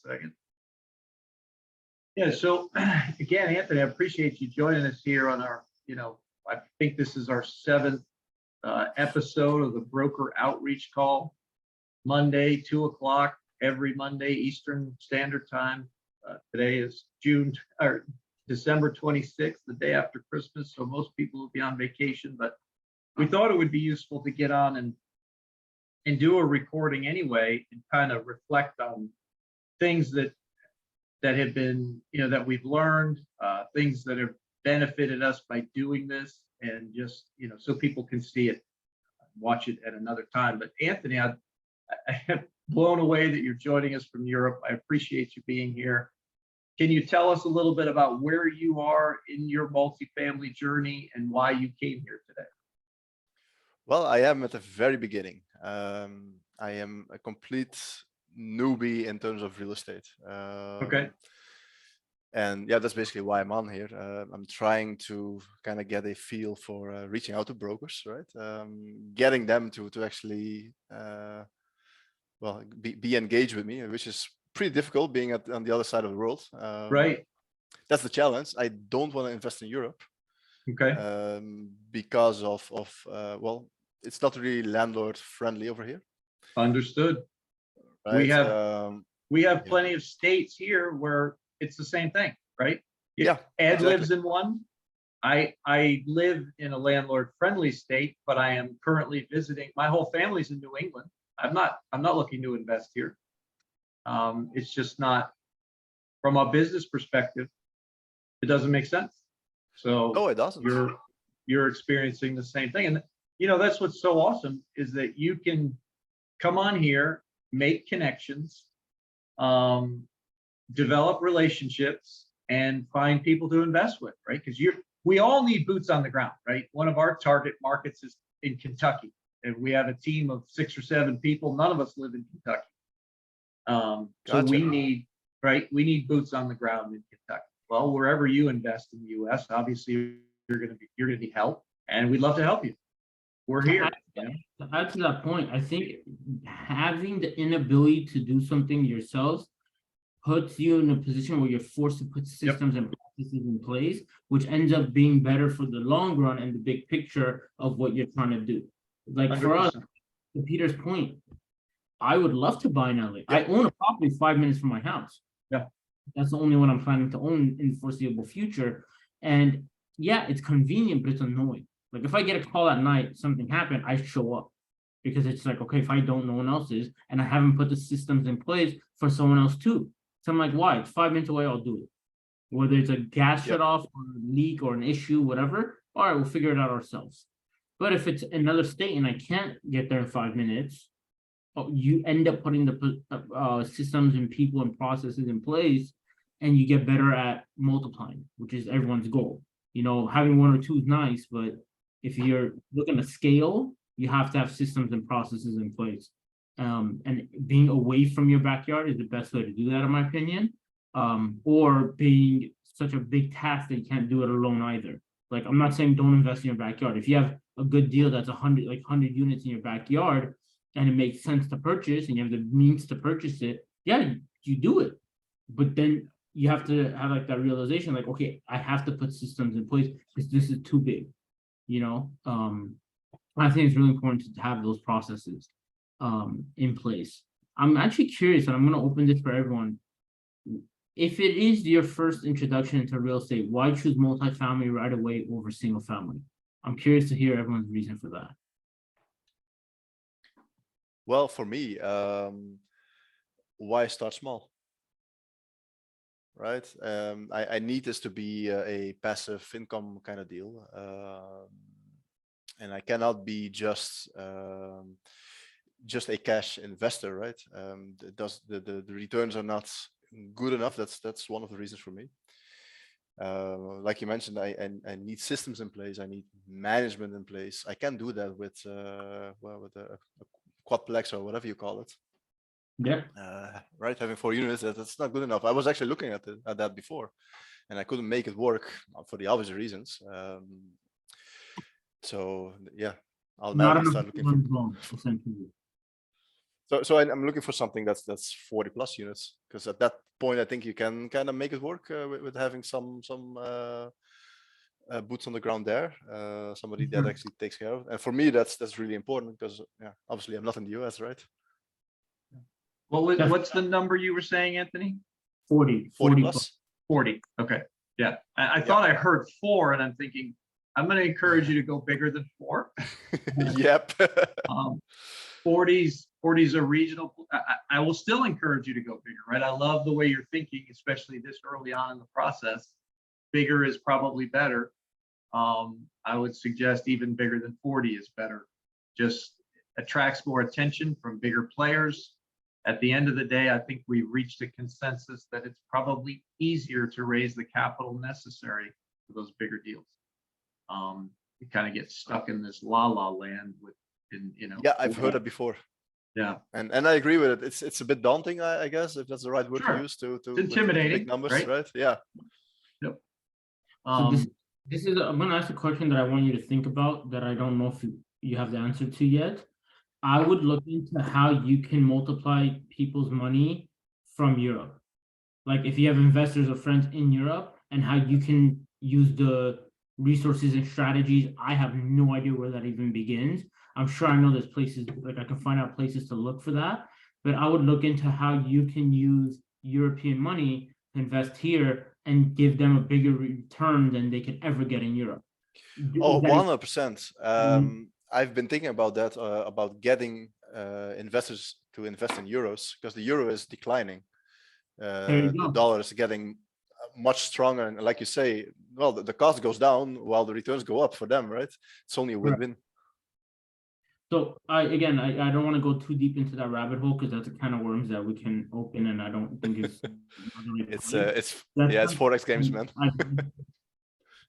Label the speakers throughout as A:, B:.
A: second. Yeah, so again, Anthony, I appreciate you joining us here on our, I think this is our seventh episode of the broker outreach call. Monday, 2 o'clock, every Monday, Eastern Standard Time. Today is December 26th, the day after Christmas. So most people will be on vacation, but we thought it would be useful to get on and do a recording anyway and kind of reflect on things that have been, that we've learned, things that have benefited us by doing this, and just, so people can see it, watch it at another time. But Anthony, I am blown away that you're joining us from Europe. I appreciate you being here. Can you tell us a little bit about where you are in your multifamily journey and why you came here today?
B: Well, I am at the very beginning. I am a complete newbie in terms of real estate.
A: Okay.
B: And yeah, that's basically why I'm on here. I'm trying to kind of get a feel for reaching out to brokers, right? Getting them to actually, be engaged with me, which is pretty difficult being on the other side of the world.
A: Right.
B: That's the challenge. I don't want to invest in Europe.
A: Okay.
B: Because of it's not really landlord friendly over here.
A: Understood.
B: Right?
A: We have plenty of states here where it's the same thing, right?
B: Yeah.
A: Ed
B: exactly.
A: lives in one. I live in a landlord friendly state, but I am currently visiting. My whole family's in New England. I'm not looking to invest here. It's just not, from a business perspective, it doesn't make sense. So
B: no, it doesn't.
A: You're experiencing the same thing. And that's what's so awesome, is that you can come on here, make connections, develop relationships, and find people to invest with, right? Because we all need boots on the ground, right? One of our target markets is in Kentucky, and we have a team of 6 or 7 people. None of us live in Kentucky. So we need boots on the ground in Kentucky. Well, wherever you invest in the US, obviously you're gonna be helped, and we'd love to help you. We're here.
C: To add to that point, I think having the inability to do something yourselves puts you in a position where you're forced to put systems and practices in place, which ends up being better for the long run and the big picture of what you're trying to do. Like 100%. For us, to Peter's point, I would love to buy in LA. I own a property 5 minutes from my house.
A: Yeah.
C: That's the only one I'm planning to own in the foreseeable future. And yeah, it's convenient, but it's annoying. Like if I get a call at night, something happened, I show up, because it's like, okay, if I don't, no one else is, and I haven't put the systems in place for someone else too. So I'm like, why? It's 5 minutes away, I'll do it. Whether it's a gas shut off or a leak or an issue, whatever, all right, we'll figure it out ourselves. But if it's another state and I can't get there in 5 minutes, you end up putting the systems and people and processes in place, and you get better at multiplying, which is everyone's goal. Having 1 or 2 is nice, but if you're looking to scale, you have to have systems and processes in place. And being away from your backyard is the best way to do that, in my opinion. Or being such a big task that you can't do it alone either. Like, I'm not saying don't invest in your backyard. If you have a good deal that's 100 units in your backyard, and it makes sense to purchase, and you have the means to purchase it, yeah, you do it. But then you have to have like that realization, like, okay, I have to put systems in place because this is too big. I think it's really important to have those processes in place. I'm actually curious, and I'm going to open this for everyone. If it is your first introduction into real estate, why choose multifamily right away over single family? I'm curious to hear everyone's reason for that.
B: Well, for me, why start small? Right? I need this to be a passive income kind of deal. And I cannot be just a cash investor, right? The returns are not good enough. That's one of the reasons for me. Like you mentioned, I need systems in place. I need management in place. I can do that with a quadplex or whatever you call it.
C: Yeah.
B: Right. Having 4 units, that's not good enough. I was actually looking at that before, and I couldn't make it work for the obvious reasons. So yeah, I'll start looking for. So I'm looking for something that's 40 plus units, because at that point I think you can kind of make it work with having some boots on the ground there, somebody that actually takes care of. And for me, that's really important because obviously I'm not in the US, right?
A: What's the number you were saying, Anthony?
C: 40
B: plus.
A: 40. Okay. Yeah. I thought I heard 4, and I'm thinking I'm going to encourage you to go bigger than 4.
B: Yep.
A: 40's a regional. I will still encourage you to go bigger, right? I love the way you're thinking, especially this early on in the process. Bigger is probably better. I would suggest even bigger than 40 is better. Just attracts more attention from bigger players. At the end of the day, I think we've reached a consensus that it's probably easier to raise the capital necessary for those bigger deals. You kind of get stuck in this la-la land with,
B: Yeah, I've heard it before.
A: Yeah,
B: and I agree with it. It's a bit daunting, I guess, if that's the right word
A: Sure.
B: to use. To
A: It's intimidating,
B: big numbers,
A: right?
B: right? Yeah.
A: Yep.
C: So this is I'm gonna ask a question that I want you to think about that I don't know if you have the answer to yet. I would look into how you can multiply people's money from Europe. Like if you have investors or friends in Europe, and how you can use the resources and strategies. I have no idea where that even begins. I'm sure I know there's places, like I can find out places to look for that, but I would look into how you can use European money to invest here and give them a bigger return than they could ever get in Europe.
B: Oh,
C: Is that-
B: 100%. I've been thinking about that, about getting investors to invest in euros, because the euro is declining.
C: There you
B: The
C: go.
B: dollar is getting much stronger, and like you say, well, the cost goes down while the returns go up for them, right? It's only a win-win.
C: So I don't want to go too deep into that rabbit hole because that's a kind of worms that we can open, and I don't think it's
B: It's Forex games, man.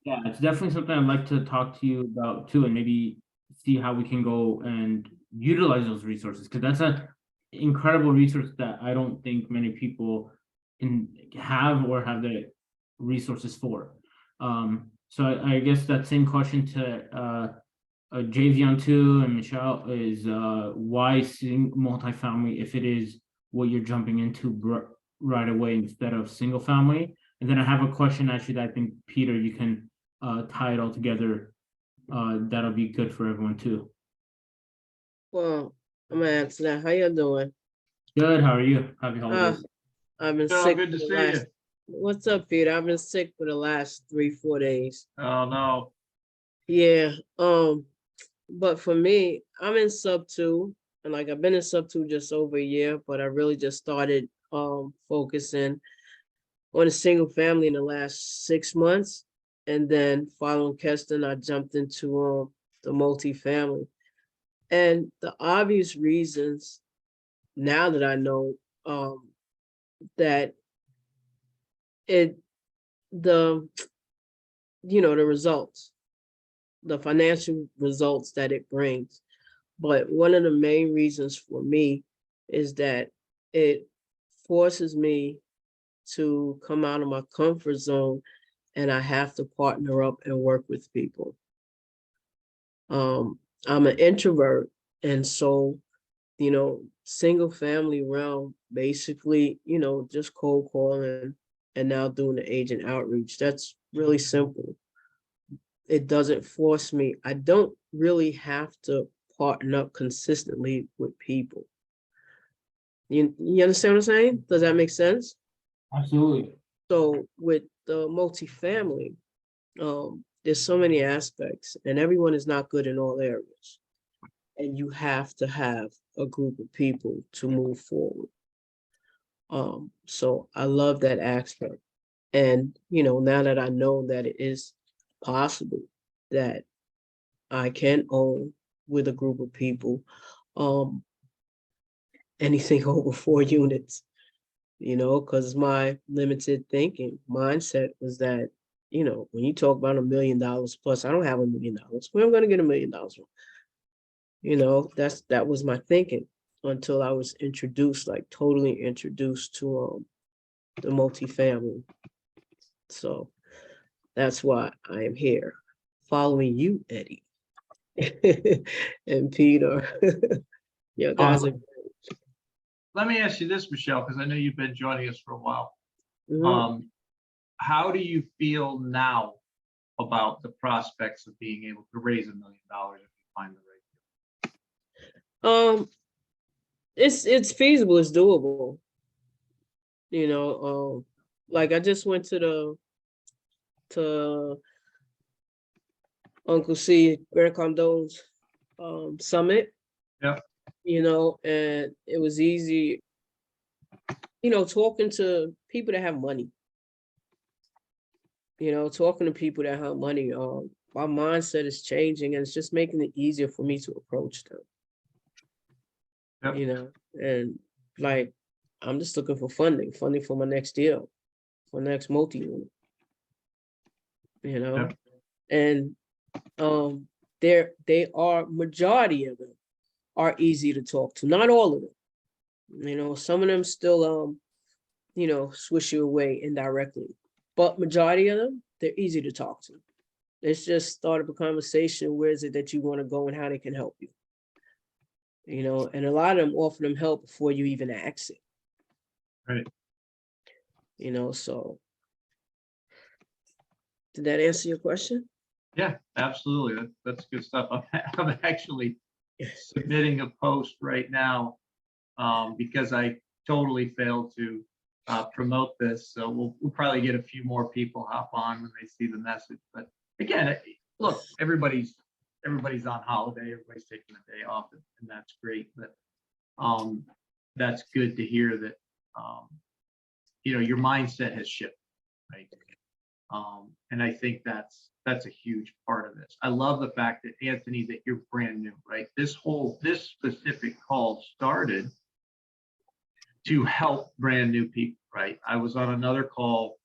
C: Yeah, it's definitely something I'd like to talk to you about too, and maybe see how we can go and utilize those resources, because that's an incredible resource that I don't think many people can have or have the resources for. So I guess that same question to Javion too and Michelle is why multifamily if it is what you're jumping into right away instead of single family? And then I have a question actually that I think Peter, you can tie it all together. That'll be good for everyone too.
D: Well, I'm gonna answer that. How you doing?
C: Good. How are you? Happy holidays.
D: I've been
A: Phil,
D: sick.
A: good to
D: for the
A: see
D: last-
A: you.
D: What's up, Peter? I've been sick for the last 3-4 days.
A: Oh, no.
D: Yeah. But for me, I'm in sub 2, and like I've been in sub 2 just over a year, but I really just started focusing on a single family in the last 6 months. And then following Keston, I jumped into the multifamily. And the obvious reasons now that I know that the results, the financial results that it brings. But one of the main reasons for me is that it forces me to come out of my comfort zone, and I have to partner up and work with people. I'm an introvert, and so, single family realm, basically, just cold calling and now doing the agent outreach. That's really simple. It doesn't force me. I don't really have to partner up consistently with people. You understand what I'm saying? Does that make sense?
C: Absolutely.
D: So with the multifamily, there's so many aspects, and everyone is not good in all areas. And you have to have a group of people to move forward. So I love that aspect. And, now that I know that it is possible that I can own with a group of people, anything over 4 units, because my limited thinking mindset was that, when you talk about $1 million plus, I don't have $1 million. Where am I going to get $1 million from? That was my thinking until I was totally introduced to the multifamily. So that's why I am here following you, Eddie. And Peter. You guys are
A: let me ask you this, Michelle, because I know you've been joining us for a while.
D: Mhm.
A: How do you feel now about the prospects of being able to raise $1 million if you find the right?
D: It's feasible, it's doable. Like I just went to Uncle C Grant Condone's summit.
A: Yeah.
D: And it was easy, talking to people that have money. Talking to people that have money. My mindset is changing, and it's just making it easier for me to approach them.
A: Yep.
D: And like I'm just looking for funding for my next deal, for next multi-unit.
A: Yep.
D: And they are, majority of them are easy to talk to. Not all of them. Some of them still swish you away indirectly. But majority of them, they're easy to talk to. Let's just start up a conversation. Where is it that you want to go and how they can help you? And a lot of them offer them help before you even ask it.
A: Right.
D: So did that answer your question?
A: Yeah, absolutely. That's good stuff. I'm actually submitting a post right now because I totally failed to promote this. So we'll probably get a few more people hop on when they see the message. But again, look, everybody's on holiday, everybody's taking a day off, and that's great. But that's good to hear that your mindset has shifted, right? And I think that's a huge part of this. I love the fact that, Anthony, that you're brand new, right? This specific call started to help brand new people, right? I was on another call.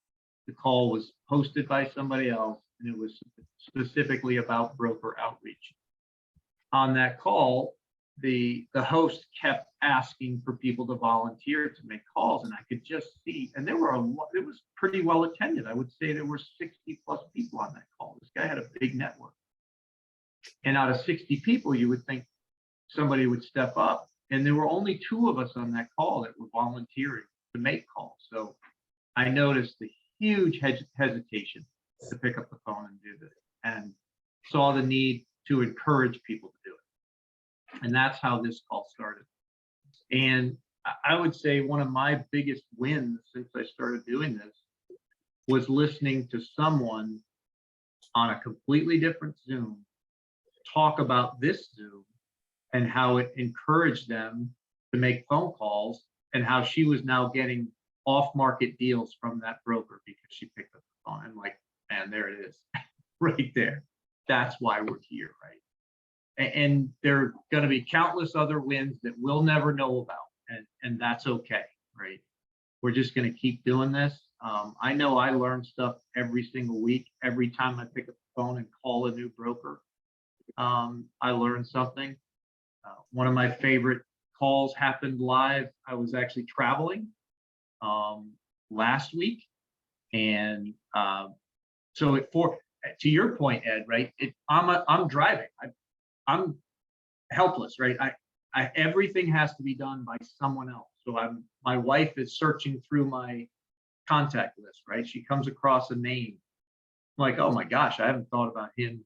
A: The call was hosted by somebody else, and it was specifically about broker outreach. On that call, the host kept asking for people to volunteer to make calls, and I could just see, and it was pretty well attended. I would say there were 60 plus people on that call. This guy had a big network. And out of 60 people, you would think somebody would step up. And there were only 2 of us on that call that were volunteering to make calls. So I noticed the huge hesitation to pick up the phone and do this, and saw the need to encourage people to do it. And that's how this call started. And I would say one of my biggest wins since I started doing this was listening to someone on a completely different Zoom talk about this Zoom and how it encouraged them to make phone calls, and how she was now getting off-market deals from that broker because she picked up the phone. And like, man, there it is right there. That's why we're here, right? And there are going to be countless other wins that we'll never know about, and that's okay, right? We're just going to keep doing this. I know I learn stuff every single week. Every time I pick up the phone and call a new broker, I learn something. One of my favorite calls happened live. I was actually traveling last week, and so to your point, Ed, right? I'm driving. I'm helpless, right? Everything has to be done by someone else. So my wife is searching through my contact list, right? She comes across a name. I'm like, oh my gosh, I haven't thought about him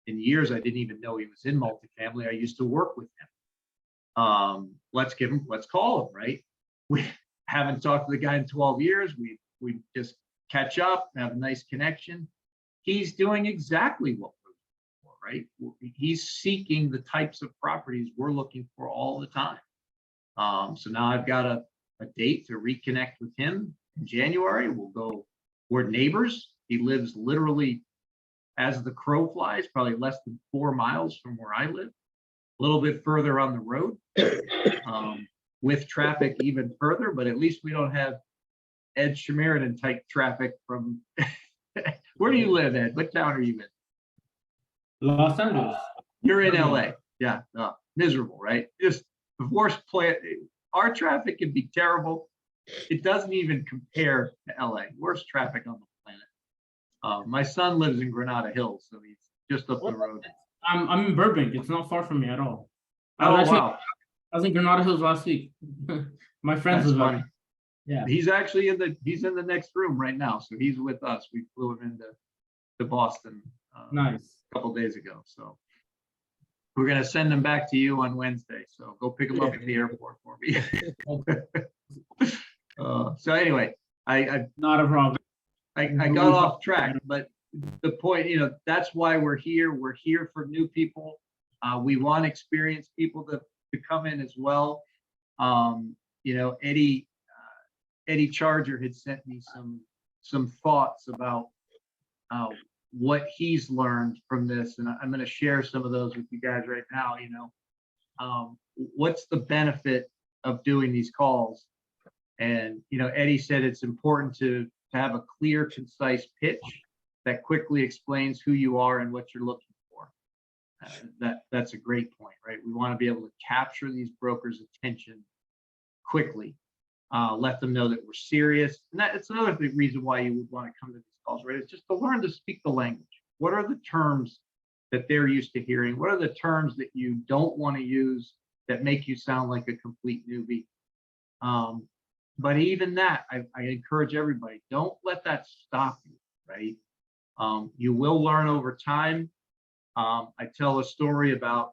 A: in years. I didn't even know he was in multifamily. I used to work with him. Let's call him, right? We haven't talked to the guy in 12 years. We just catch up, have a nice connection. He's doing exactly what we're looking for, right? He's seeking the types of properties we're looking for all the time. So now I've got a date to reconnect with him in January. We're neighbors. He lives literally, as the crow flies, probably less than 4 miles from where I live, a little bit further on the road, with traffic even further, but at least we don't have Ed Sheridan type traffic from, where do you live, Ed? What town are you in?
C: Los Angeles.
A: You're in LA. Yeah, miserable, right? Just the worst place. Our traffic can be terrible. It doesn't even compare to LA. Worst traffic on the planet. My son lives in Granada Hills, so he's just up the road.
C: I'm in Burbank. It's not far from me at all.
A: Oh, wow.
C: I was in Granada Hills last week. My friends
A: That's
C: was
A: funny.
C: yeah.
A: He's actually he's in the next room right now. So he's with us. We flew him into to Boston
C: Nice.
A: a couple days ago. So we're going to send him back to you on Wednesday. So go pick him up at the airport for me. So anyway, I
C: Not a problem.
A: got off track, but the point, that's why we're here. We're here for new people. We want experienced people to come in as well. Eddie Charger had sent me some thoughts about what he's learned from this, and I'm going to share some of those with you guys right now. What's the benefit of doing these calls? And Eddie said it's important to have a clear, concise pitch that quickly explains who you are and what you're looking for. That's a great point, right? We want to be able to capture these brokers' attention quickly, let them know that we're serious. And it's another big reason why you would want to come to these calls, right? It's just to learn to speak the language. What are the terms that they're used to hearing? What are the terms that you don't want to use that make you sound like a complete newbie? But even that, I encourage everybody, don't let that stop you, right? You will learn over time. I tell a story about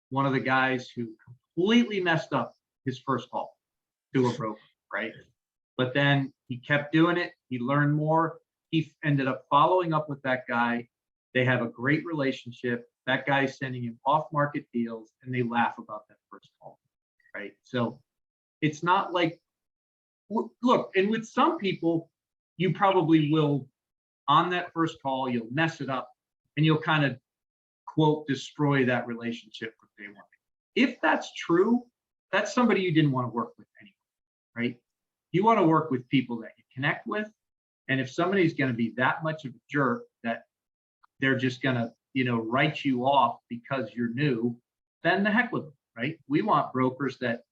A: one of the guys who completely messed up his first call to a broker, right? But then he kept doing it. He learned more. He ended up following up with that guy. They have a great relationship. That guy's sending him off-market deals, and they laugh about that first call, right? So it's not like, look, and with some people, you probably will, on that first call, you'll mess it up, and you'll kind of, quote, destroy that relationship from day one. If that's true, that's somebody you didn't want to work with anyway, right? You want to work with people that you connect with. And if somebody's going to be that much of a jerk that they're just going to, write you off because you're new, then the heck with them, right? We want brokers that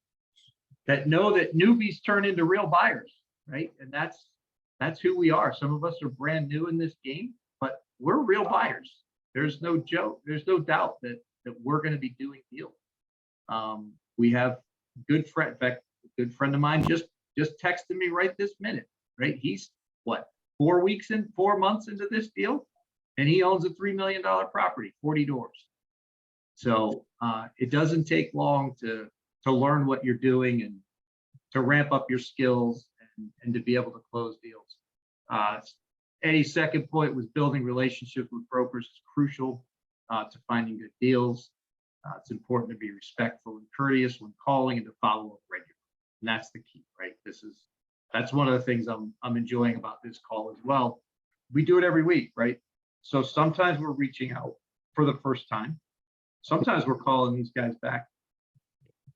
A: know that newbies turn into real buyers, right? And that's who we are. Some of us are brand new in this game, but we're real buyers. There's no joke. There's no doubt that we're going to be doing deals. We have good friend, in fact, a good friend of mine just texted me right this minute, right? He's 4 months into this deal, and he owns a $3 million property, 40 doors. So it doesn't take long to learn what you're doing and to ramp up your skills and to be able to close deals. Eddie's second point was building relationships with brokers is crucial to finding good deals. It's important to be respectful and courteous when calling and to follow up regularly. And that's the key, right? That's one of the things I'm enjoying about this call as well. We do it every week, right? So sometimes we're reaching out for the first time. Sometimes we're calling these guys back,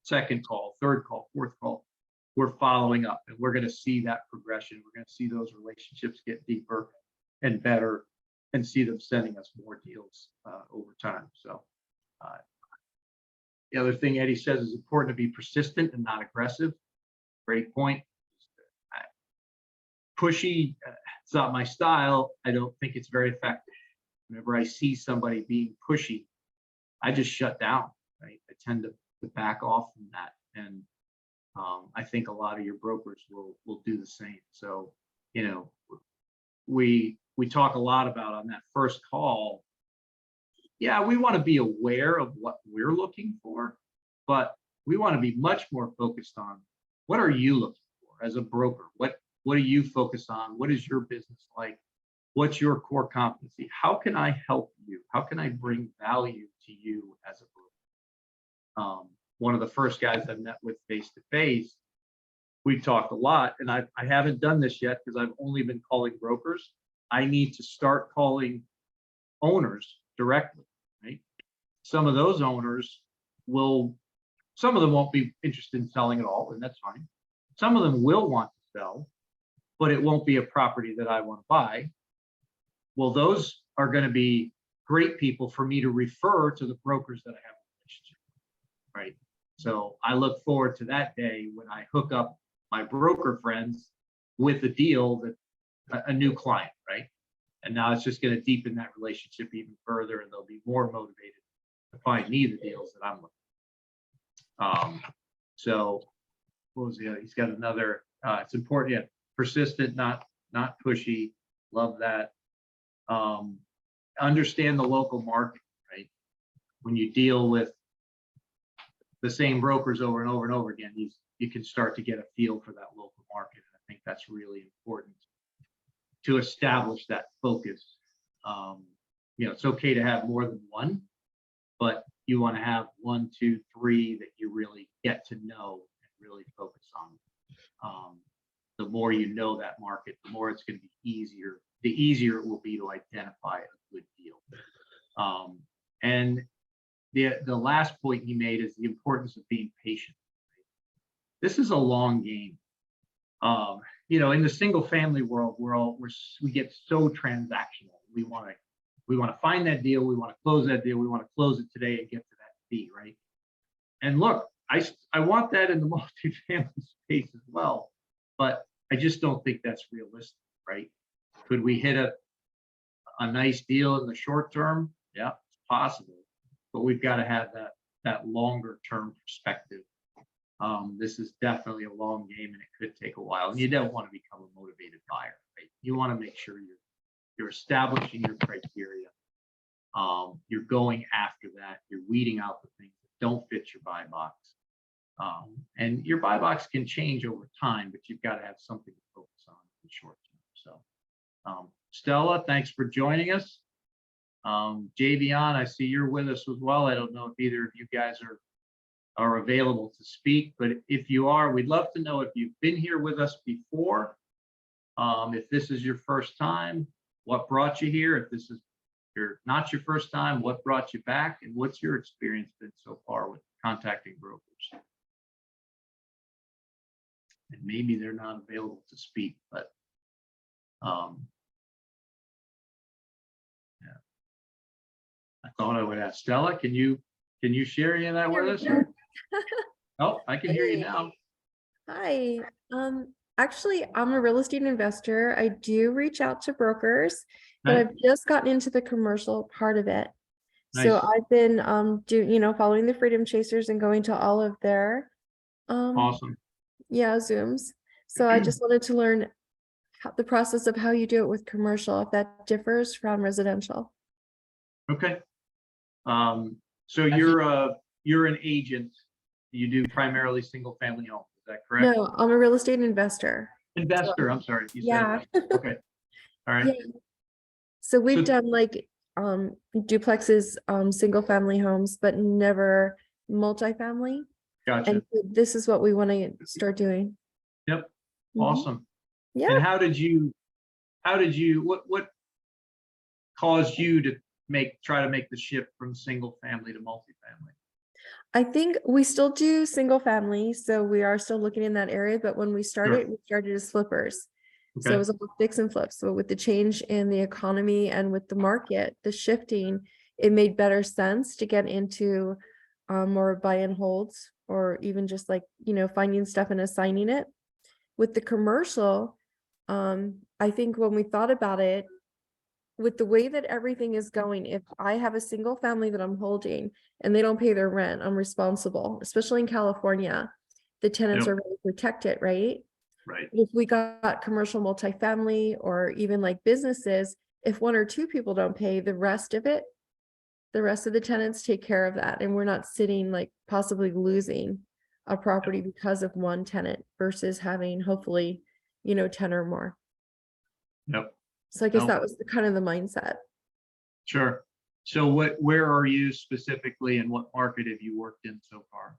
A: second call, third call, fourth call. We're following up, and we're going to see that progression. We're going to see those relationships get deeper and better, and see them sending us more deals over time. So the other thing Eddie says is important to be persistent and not aggressive. Great point. Pushy, it's not my style. I don't think it's very effective. Whenever I see somebody being pushy, I just shut down, right? I tend to back off from that. And I think a lot of your brokers will do the same. So, we talk a lot about on that first call. Yeah, we want to be aware of what we're looking for, but we want to be much more focused on what are you looking for as a broker? What do you focus on? What is your business like? What's your core competency? How can I help you? How can I bring value to you as a broker? One of the first guys I met with face-to-face, we talked a lot, and I haven't done this yet because I've only been calling brokers. I need to start calling owners directly, right? Some of those owners some of them won't be interested in selling at all, and that's fine. Some of them will want to sell, but it won't be a property that I want to buy. Well, those are going to be great people for me to refer to the brokers that I have a relationship with, right? So I look forward to that day when I hook up my broker friends with a deal that a new client, right? And now it's just going to deepen that relationship even further, and they'll be more motivated to find me the deals that I'm looking. So what was the other? He's got another, it's important, yeah, persistent, not pushy. Love that. Understand the local market, right? When you deal with the same brokers over and over and over again, you can start to get a feel for that local market. And I think that's really important to establish that focus. It's okay to have more than one, but you want to have 1, 2, 3 that you really get to know and really focus on. The more you know that market, the more it's going to be easier. The easier it will be to identify a good deal. And the last point he made is the importance of being patient. This is a long game. In the single family world, we get so transactional. We want to find that deal. We want to close that deal. We want to close it today and get to that fee, right? And look, I want that in the multifamily space as well, but I just don't think that's realistic, right? Could we hit a nice deal in the short term? Yeah, it's possible, but we've got to have that longer term perspective. This is definitely a long game and it could take a while, and you don't want to become a motivated buyer, right? You want to make sure you're establishing your criteria. You're going after that. You're weeding out the things that don't fit your buy box. And your buy box can change over time, but you've got to have something to focus on in the short term. So, Stella, thanks for joining us. Javion, I see you're with us as well. I don't know if either of you guys are available to speak, but if you are, we'd love to know if you've been here with us before. If this is your first time, what brought you here? If this is not your first time, what brought you back? And what's your experience been so far with contacting brokers? And maybe they're not available to speak, but yeah. I thought I would ask Stella, can you share any of that with us? Oh, I can hear you now.
E: Hi. Actually, I'm a real estate investor. I do reach out to brokers, but
A: Nice.
E: I've just gotten into the commercial part of it. So
A: Nice.
E: I've been following the Freedom Chasers and going to all of their
A: Awesome.
E: Zooms. So I just wanted to learn the process of how you do it with commercial, if that differs from residential.
A: Okay. So you're an agent. You do primarily single family homes. Is that correct?
E: No, I'm a real estate investor.
A: Investor. I'm sorry. You said investor. Okay. All right.
E: Yeah. So we've
A: So-
E: done like duplexes, single family homes, but never multifamily.
A: Gotcha.
E: And so this is what we want to start doing.
A: Yep.
E: Mhm.
A: Awesome.
E: Yeah.
A: And how did you what caused you to try to make the shift from single family to multifamily?
E: I think we still do single family, so we are still looking in that area, but when we started as flippers. So
A: Okay.
E: it was all fix and flip. So with the change in the economy and with the market, the shifting, it made better sense to get into more buy and holds, or even just like, finding stuff and assigning it. With the commercial, I think when we thought about it, with the way that everything is going, if I have a single family that I'm holding and they don't pay their rent, I'm responsible, especially in California. The tenants
A: Yep.
E: are really protected, right?
A: Right.
E: If we got commercial multifamily or even like businesses, if 1 or 2 people don't pay, the rest of the tenants take care of that. And we're not sitting like possibly losing a property because of one tenant versus having hopefully, 10 or more.
A: Yep.
E: So I guess
A: No.
E: that was the kind of the mindset.
A: Sure. So where are you specifically, and what market have you worked in so far?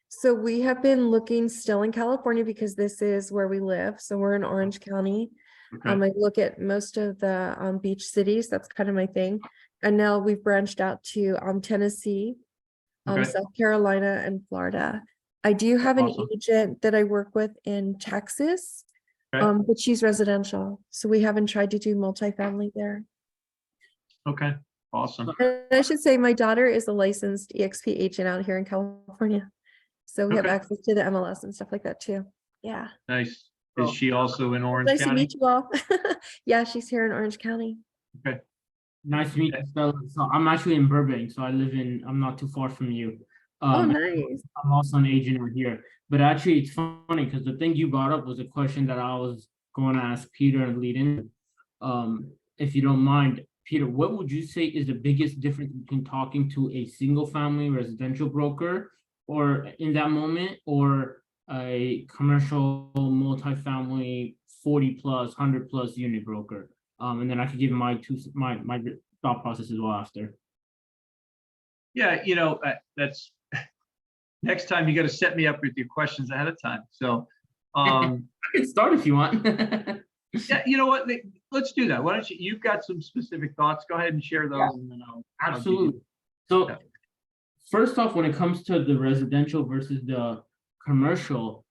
E: So we have been looking still in California because this is where we live. So we're in Orange County.
A: Okay.
E: I look at most of the beach cities. That's kind of my thing. And now we've branched out to Tennessee,
A: Okay.
E: South Carolina, and Florida. I do have an
A: Awesome.
E: agent that I work with in Texas,
A: Okay.
E: but she's residential. So we haven't tried to do multifamily there.
A: Okay. Awesome.
E: And I should say my daughter is a licensed EXP agent out here in California. So we have
A: Okay.
E: access to the MLS and stuff like that too. Yeah.
A: Nice. Is she also in Orange
E: Nice to
A: County?
E: meet you all. Yeah, she's here in Orange County.
C: Nice to meet you, Stella. So I'm actually in Burbank, so I'm not too far from you.
E: Oh,
C: Um,
E: nice.
C: I'm also an agent out here, but actually it's funny because the thing you brought up was a question that I was going to ask Peter and lead in. If you don't mind, Peter, what would you say is the biggest difference between talking to a single family residential broker or in that moment, or a commercial multifamily 40 plus 100 plus unit broker? And then I could give my my thought process as well after.
A: Yeah, that's next time you got to set me up with your questions ahead of time. So,
C: I can start if you want.
A: yeah, you know what? Let's do that. Why don't you've got some specific thoughts. Go ahead and share those,
C: Yeah,
A: and then I'll give
C: Absolutely.
A: you.
C: So
A: Yeah.
C: first off, when it comes to the residential versus the commercial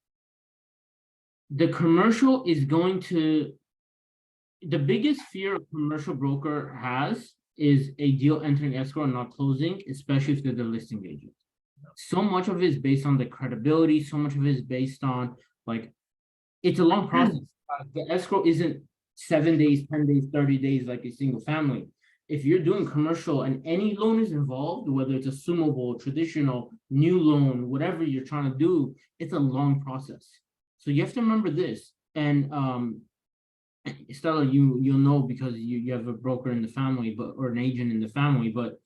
C: is going to, the biggest fear a commercial broker has is a deal entering escrow and not closing, especially if they're the listing agent. So much of it is based on the credibility, so much of it is based on, like, it's a long process. The escrow isn't 7 days, 10 days, 30 days like a single family. If you're doing commercial and any loan is involved, whether it's assumable, traditional, new loan, whatever you're trying to do, it's a long process. So you have to remember this. And Stella, you'll know because you have a broker in the family, but or an agent in the family, but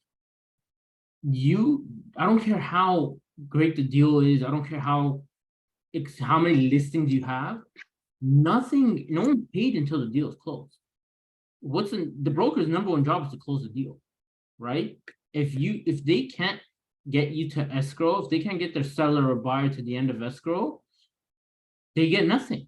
C: I don't care how great the deal is, I don't care how many listings you have, no one paid until the deal is closed. The broker's number one job is to close the deal, right? If they can't get you to escrow, if they can't get their seller or buyer to the end of escrow, they get nothing,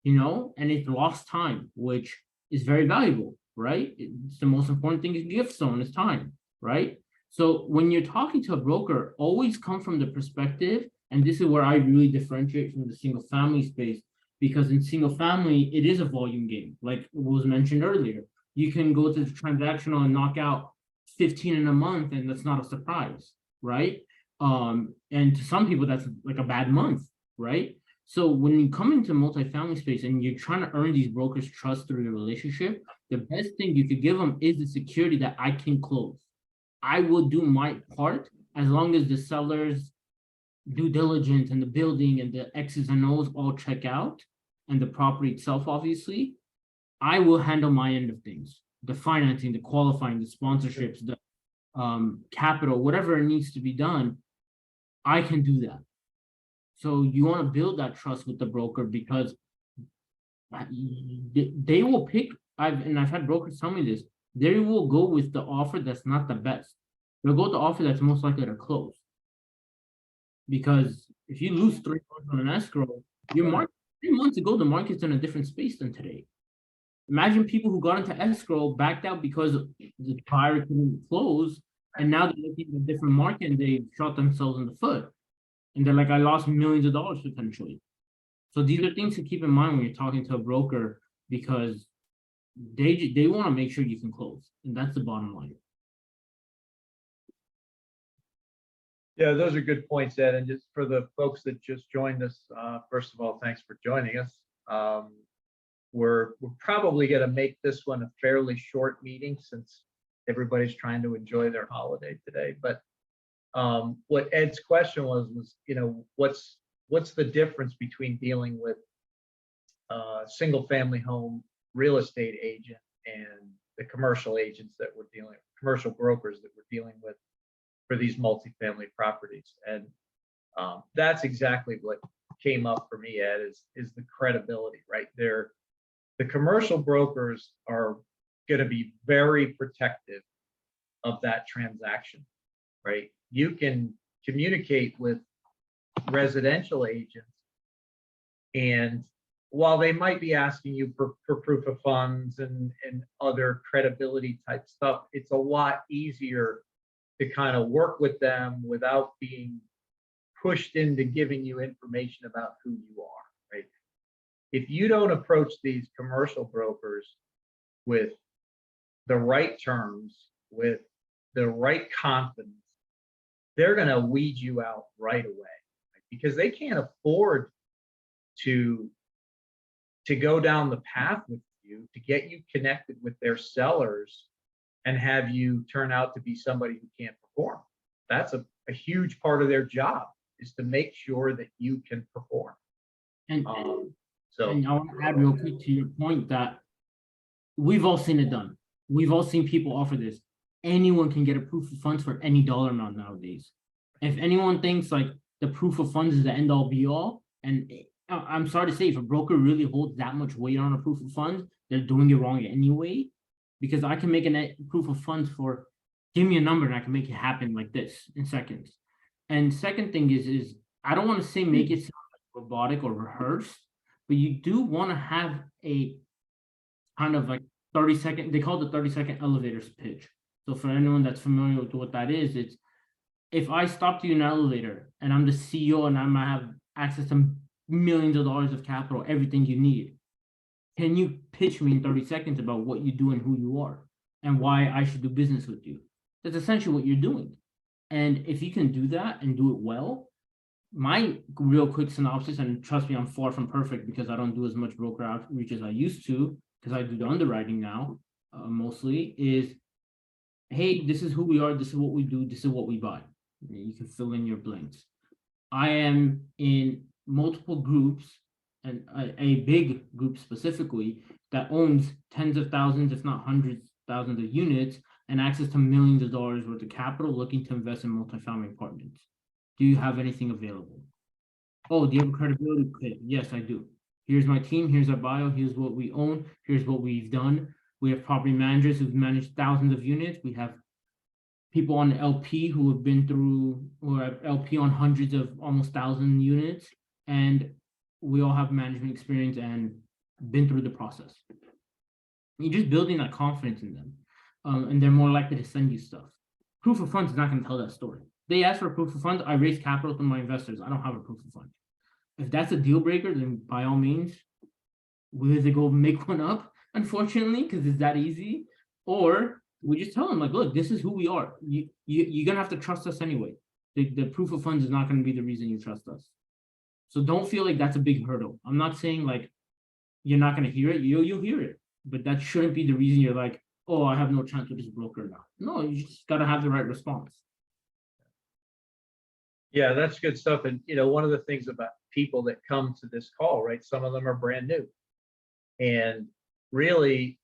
C: and it's lost time, which is very valuable, right? It's the most important thing you can give someone is time, right? So when you're talking to a broker, always come from the perspective, and this is where I really differentiate from the single family space, because in single family, it is a volume game, like was mentioned earlier. You can go to the transactional and knock out 15 in a month, and that's not a surprise, right? And to some people, that's like a bad month, right? So when you come into multifamily space and you're trying to earn these brokers' trust through the relationship, the best thing you could give them is the security that I can close. I will do my part as long as the seller's due diligence and the building and the X's and O's all check out, and the property itself, obviously. I will handle my end of things, the financing, the qualifying, the sponsorships, the capital, whatever needs to be done. I can do that. So you want to build that trust with the broker, because they will pick. I've had brokers tell me this. They will go with the offer that's not the best. They'll go with the offer that's most likely to close. Because if you lose 3 months on an escrow, your market 3 months ago, the market's in a different space than today. Imagine people who got into escrow backed out because the buyer couldn't close, and now they're looking at a different market and they shot themselves in the foot. And they're like, I lost millions of dollars potentially. So these are things to keep in mind when you're talking to a broker, because they want to make sure you can close, and that's the bottom line.
A: Yeah, those are good points, Ed. And just for the folks that just joined us, first of all, thanks for joining us. We're probably going to make this one a fairly short meeting since everybody's trying to enjoy their holiday today. But what Ed's question was, what's the difference between dealing with single family home real estate agent and the commercial agents that we're dealing with, commercial brokers that we're dealing with for these multifamily properties? And that's exactly what came up for me, Ed, is the credibility, right? The commercial brokers are going to be very protective of that transaction, right? You can communicate with residential agents, and while they might be asking you for proof of funds and other credibility type stuff, it's a lot easier to kind of work with them without being pushed into giving you information about who you are, right? If you don't approach these commercial brokers with the right terms, with the right confidence, they're going to weed you out right away, right? Because they can't afford to go down the path with you to get you connected with their sellers and have you turn out to be somebody who can't perform. That's a huge part of their job is to make sure that you can perform.
C: And
A: So
C: and I want to add real quick to your point that we've all seen it done. We've all seen people offer this. Anyone can get a proof of funds for any dollar amount nowadays. If anyone thinks like the proof of funds is the end all be all, and I'm sorry to say, if a broker really holds that much weight on a proof of funds, they're doing it wrong anyway. Because I can make a proof of funds for, give me a number and I can make it happen like this in seconds. And second thing is I don't want to say make it sound like robotic or rehearsed, but you do want to have a kind of like 30-second, they call it the 30-second elevator pitch. So for anyone that's familiar with what that is, it's if I stopped you in an elevator and I'm the CEO and I might have access to millions of dollars of capital, everything you need, can you pitch me in 30 seconds about what you do and who you are and why I should do business with you? That's essentially what you're doing. And if you can do that and do it well, my real quick synopsis, and trust me, I'm far from perfect because I don't do as much broker outreach as I used to, because I do the underwriting now, mostly, is, hey, this is who we are, this is what we do, this is what we buy. You can fill in your blanks. I am in multiple groups, and a big group specifically that owns tens of thousands, if not hundreds of thousands of units, and access to millions of dollars worth of capital looking to invest in multifamily apartments. Do you have anything available? Oh, do you have a credibility kit? Yes, I do. Here's my team, here's our bio, here's what we own, here's what we've done. We have property managers who've managed thousands of units. We have people on LP who have been through, or LP on hundreds of almost 1,000 units. And we all have management experience and been through the process. You're just building that confidence in them. And they're more likely to send you stuff. Proof of funds is not going to tell that story. They ask for a proof of funds. I raise capital to my investors. I don't have a proof of fund. If that's a deal breaker, then by all means, we either go make one up, unfortunately, because it's that easy, or we just tell them like, look, this is who we are. You're going to have to trust us anyway. The proof of funds is not going to be the reason you trust us. So don't feel like that's a big hurdle. I'm not saying like you're not going to hear it. You'll hear it, but that shouldn't be the reason you're like, oh, I have no chance with this broker now. No, you just got to have the right response.
A: yeah, that's good stuff. And one of the things about people that come to this call, right? Some of them are brand new, and really,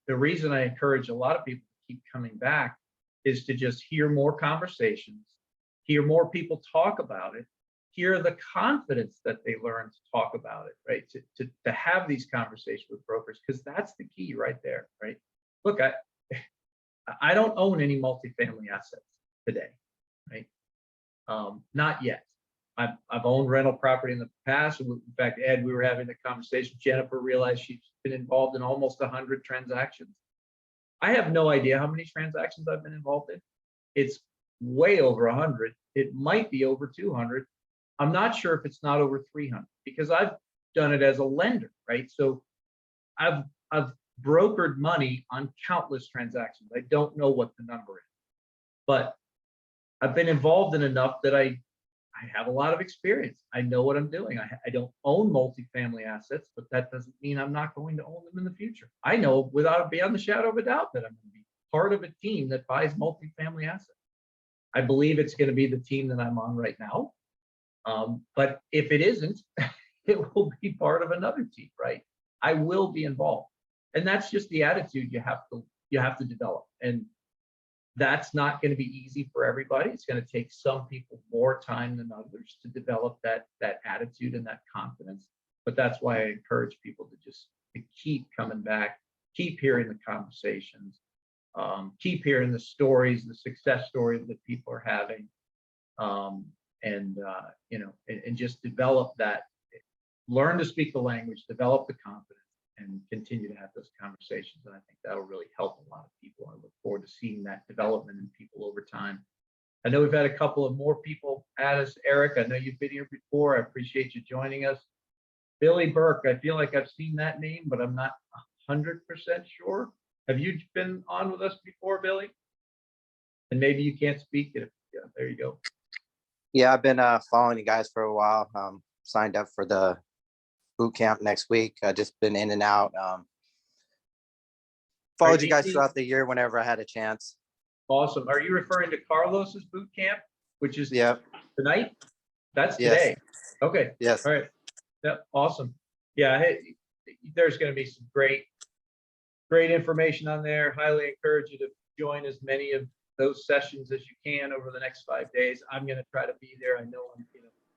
A: the reason I encourage a lot of people to keep coming back is to just hear more conversations, hear more people talk about it, hear the confidence that they learn to talk about it, right? To have these conversations with brokers, because that's the key right there, right? Look, I don't own any multifamily assets today, right? Not yet. I've owned rental property in the past. In fact, Ed, we were having the conversation. Jennifer realized she's been involved in almost 100 transactions. I have no idea how many transactions I've been involved in. It's way over 100. It might be over 200. I'm not sure if it's not over 300 because I've done it as a lender, right? So I've brokered money on countless transactions. I don't know what the number is, but I've been involved in enough that I have a lot of experience. I know what I'm doing. I don't own multifamily assets, but that doesn't mean I'm not going to own them in the future. I know without beyond the shadow of a doubt that I'm going to be part of a team that buys multifamily assets. I believe it's going to be the team that I'm on right now. But if it isn't, it will be part of another team, right? I will be involved. And that's just the attitude you have to develop. And that's not going to be easy for everybody. It's going to take some people more time than others to develop that attitude and that confidence. But that's why I encourage people to keep coming back, keep hearing the conversations, keep hearing the stories, the success stories that people are having, and just develop that. Learn to speak the language, develop the confidence, and continue to have those conversations. And I think that'll really help a lot of people. I look forward to seeing that development in people over time. I know we've had a couple of more people at us. Eric, I know you've been here before. I appreciate you joining us. Billy Burke, I feel like I've seen that name, but I'm not 100% sure. Have you been on with us before, Billy? And maybe you can't speak. Yeah, there you go.
F: Yeah, I've been following you guys for a while. Signed up for the boot camp next week. Just been in and out. Followed you guys throughout the year whenever I had a chance.
A: Awesome. Are you referring to Carlos's boot camp? which is
F: Yep.
A: tonight? That's
F: Yes.
A: today. Okay,
F: Yes.
A: all right. Yeah, awesome. Yeah, hey, there's gonna be some great information on there. Highly encourage you to join as many of those sessions as you can over the next 5 days. I'm gonna try to be there. I know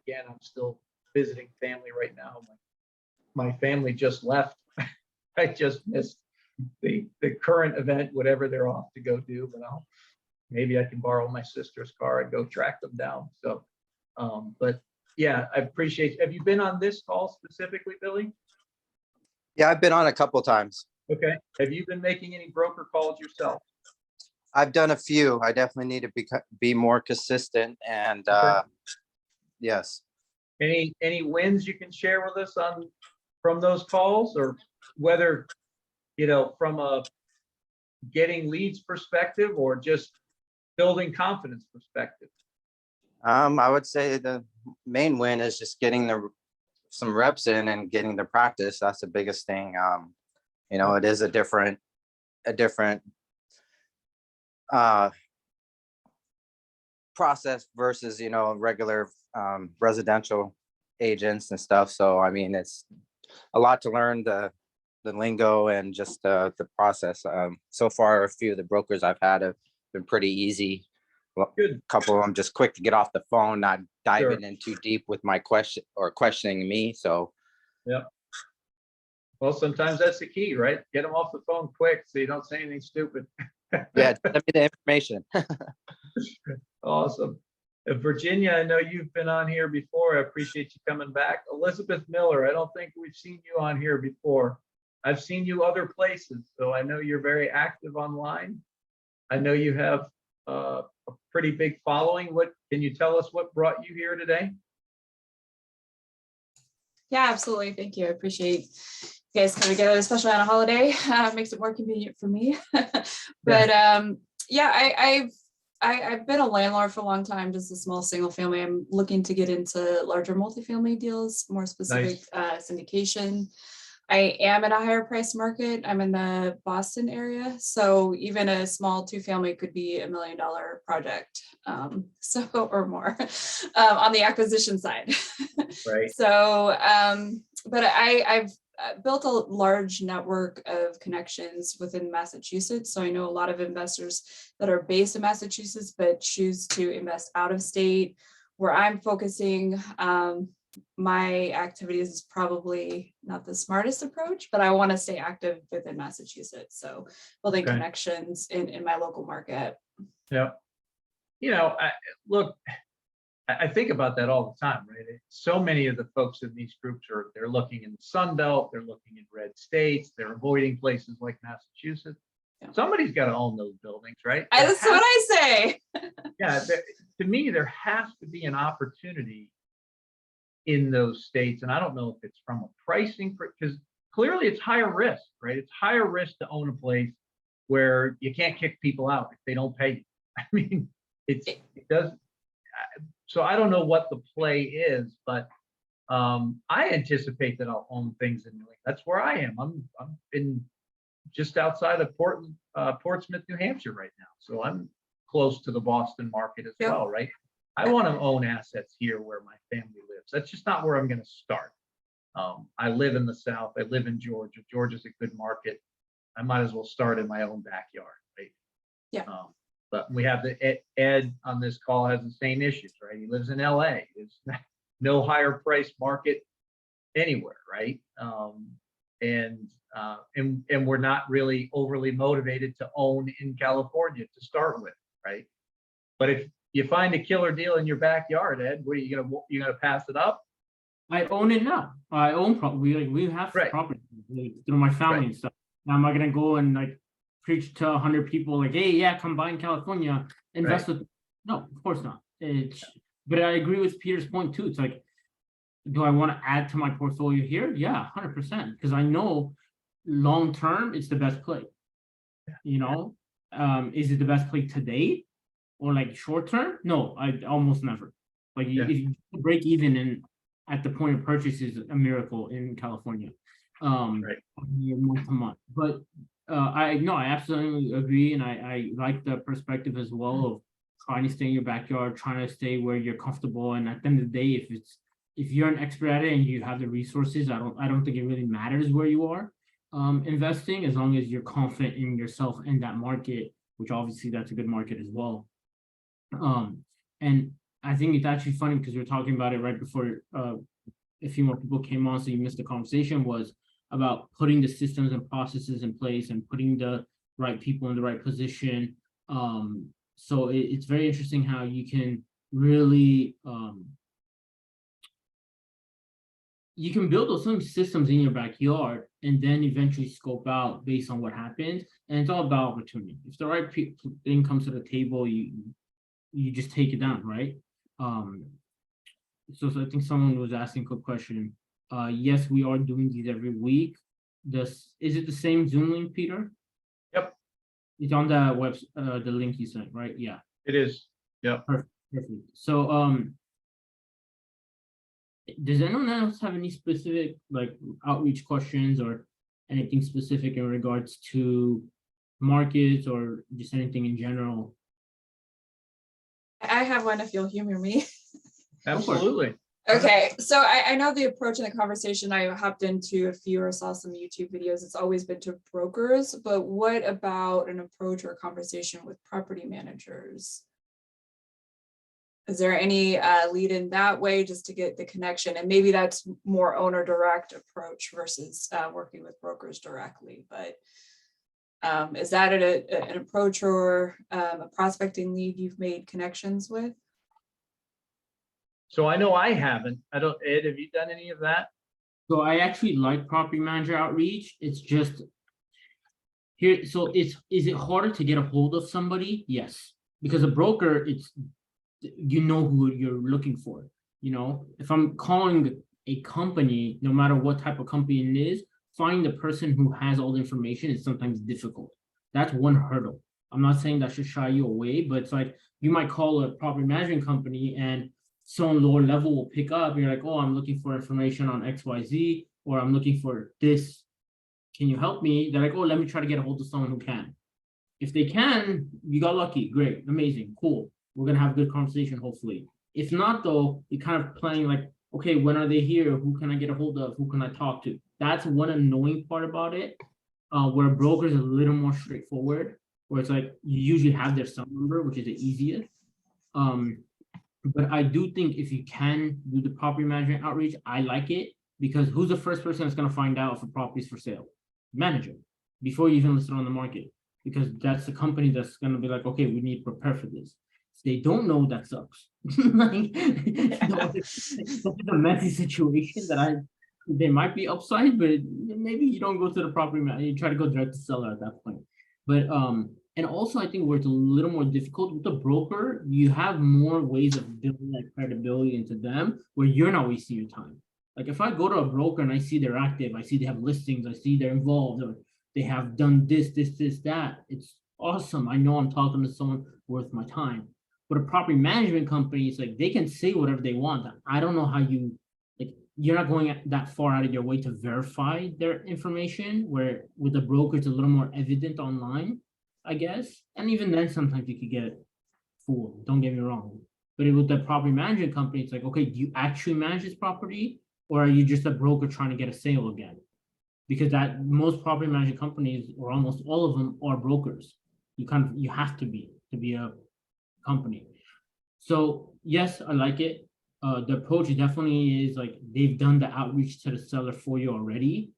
A: again, I'm still visiting family right now. My family just left. I just missed the current event, whatever they're off to go do, but maybe I can borrow my sister's car and go track them down. So, but yeah, I appreciate. Have you been on this call specifically, Billy?
F: Yeah, I've been on a couple times.
A: Okay. Have you been making any broker calls yourself?
F: I've done a few. I definitely need to be more consistent and yes.
A: Any wins you can share with us from those calls, or whether from a getting leads perspective or just building confidence perspective?
F: I would say the main win is just getting some reps in and getting the practice. That's the biggest thing. It is a different process versus regular residential agents and stuff. So I mean, it's a lot to learn the lingo and just the process. So far, a few of the brokers I've had have been pretty easy.
A: Good.
F: A couple of them just quick to get off the phone, not diving
A: Sure.
F: in too deep with my question or questioning me. So
A: Well, sometimes that's the key, right? Get them off the phone quick so you don't say anything stupid.
F: yeah, send me the information.
A: Awesome. Virginia, I know you've been on here before. I appreciate you coming back. Elizabeth Miller, I don't think we've seen you on here before. I've seen you other places, so I know you're very active online. I know you have a pretty big following. Can you tell us what brought you here today?
G: Yeah, absolutely. Thank you. I appreciate you guys coming together, especially on a holiday. Makes it more convenient for me. But I've been a landlord for a long time, just a small single family. I'm looking to get into larger multifamily deals, more specific syndication. I am in a higher price market. I'm in the Boston area. So even a small 2-family could be $1 million project. Or more on the acquisition side.
A: Right.
G: So, but I've built a large network of connections within Massachusetts. So I know a lot of investors that are based in Massachusetts, but choose to invest out of state. Where I'm focusing, my activities is probably not the smartest approach, but I want to stay active within Massachusetts. So building connections in my local market.
A: Yeah. I think about that all the time, right? So many of the folks in these groups they're looking in the Sun Belt, they're looking in red states, they're avoiding places like Massachusetts. Yeah. Somebody's got to own those buildings, right?
G: That's what I say.
A: Yeah, to me, there has to be an opportunity in those states, and I don't know if it's from a pricing, because clearly it's higher risk, right? It's higher risk to own a place where you can't kick people out if they don't pay you. I mean, it does. So I don't know what the play is, but I anticipate that I'll own things in New England. That's where I am. I'm in just outside of Portsmouth, New Hampshire right now. So I'm close to the Boston market as well, right? I want to own assets here where my family lives. That's just not where I'm going to start. I live in the South. I live in Georgia. Georgia's a good market. I might as well start in my own backyard, right?
G: Yeah.
A: But we have Ed on this call has the same issues, right? He lives in LA. There's no higher price market anywhere, right? And we're not really overly motivated to own in California to start with, right? But if you find a killer deal in your backyard, Ed, what are you gonna pass it up?
C: I own it now. I own property. We have property through my family and stuff. Now am I gonna go and preach to 100 people hey, yeah, come buy in California, invest with? No, of course not. But I agree with Peter's point too. It's do I want to add to my portfolio here? Yeah, 100%. Because I know long term it's the best play. Is it the best play today or short term? No, I almost never. If you break even at the point of purchase is a miracle in California. Month to month. But I absolutely agree, and I like the perspective as well of trying to stay in your backyard, trying to stay where you're comfortable. And at the end of the day, if you're an expert at it and you have the resources, I don't think it really matters where you are investing, as long as you're confident in yourself and that market, which obviously that's a good market as well. And I think it's actually funny because we were talking about it right before a few more people came on, so you missed the conversation, was about putting the systems and processes in place and putting the right people in the right position. So it's very interesting how you can really you can build those systems in your backyard and then eventually scope out based on what happens. And it's all about opportunity. If the right thing comes to the table, you just take it down, right? So I think someone was asking a good question. Yes, we are doing these every week. Is it the same Zoom link, Peter?
A: Yep.
C: It's on the web, the link you sent, right? Yeah.
A: It is. Yep.
C: Perfect. So, does anyone else have any specific like outreach questions or anything specific in regards to markets or just anything in general?
G: I have one if you'll humor me.
A: Absolutely.
G: Okay, so I know the approach in the conversation. I hopped into a few or saw some YouTube videos. It's always been to brokers, but what about an approach or a conversation with property managers? Is there any lead in that way just to get the connection? And maybe that's more owner direct approach versus working with brokers directly. But is that an approach or a prospecting lead you've made connections with?
A: So I know I haven't. I don't, Ed, have you done any of that?
C: So I actually like property manager outreach. It's just here. So is it harder to get a hold of somebody? Yes, because a broker, you know who you're looking for. You know, if I'm calling a company, no matter what type of company it is, finding the person who has all the information is sometimes difficult. That's one hurdle. I'm not saying that should shy you away, but it's like you might call a property management company and someone lower level will pick up. And you're like, oh, I'm looking for information on XYZ, or I'm looking for this. Can you help me? They're like, oh, let me try to get a hold of someone who can. If they can, you got lucky. Great, amazing, cool. We're gonna have a good conversation, hopefully. If not, though, you're kind of planning like, okay, when are they here? Who can I get a hold of? Who can I talk to? That's one annoying part about it, where brokers are a little more straightforward, where it's like you usually have their cell number, which is the easiest. But I do think if you can do the property management outreach, I like it, because who's the first person that's going to find out if a property is for sale? Manager, before you even list it on the market, because that's the company that's going to be like, okay, we need to prepare for this. If they don't know, that sucks. Like, it's a messy situation that they might be upside, but maybe you don't go to the property manager, you try to go direct to seller at that point. But and also, I think where it's a little more difficult with the broker, you have more ways of building that credibility into them where you're not wasting your time. Like if I go to a broker and I see they're active, I see they have listings, I see they're involved, or they have done this, that, it's awesome. I know I'm talking to someone worth my time. But a property management company, it's like they can say whatever they want. I don't know how you're not going that far out of your way to verify their information, where with the broker, it's a little more evident online, I guess. And even then, sometimes you could get fooled, don't get me wrong. But with the property management company, it's like, okay, do you actually manage this property? Or are you just a broker trying to get a sale again? Because most property management companies, or almost all of them, are brokers. You have to be a company. So yes, I like it. The approach definitely is like they've done the outreach to the seller for you already,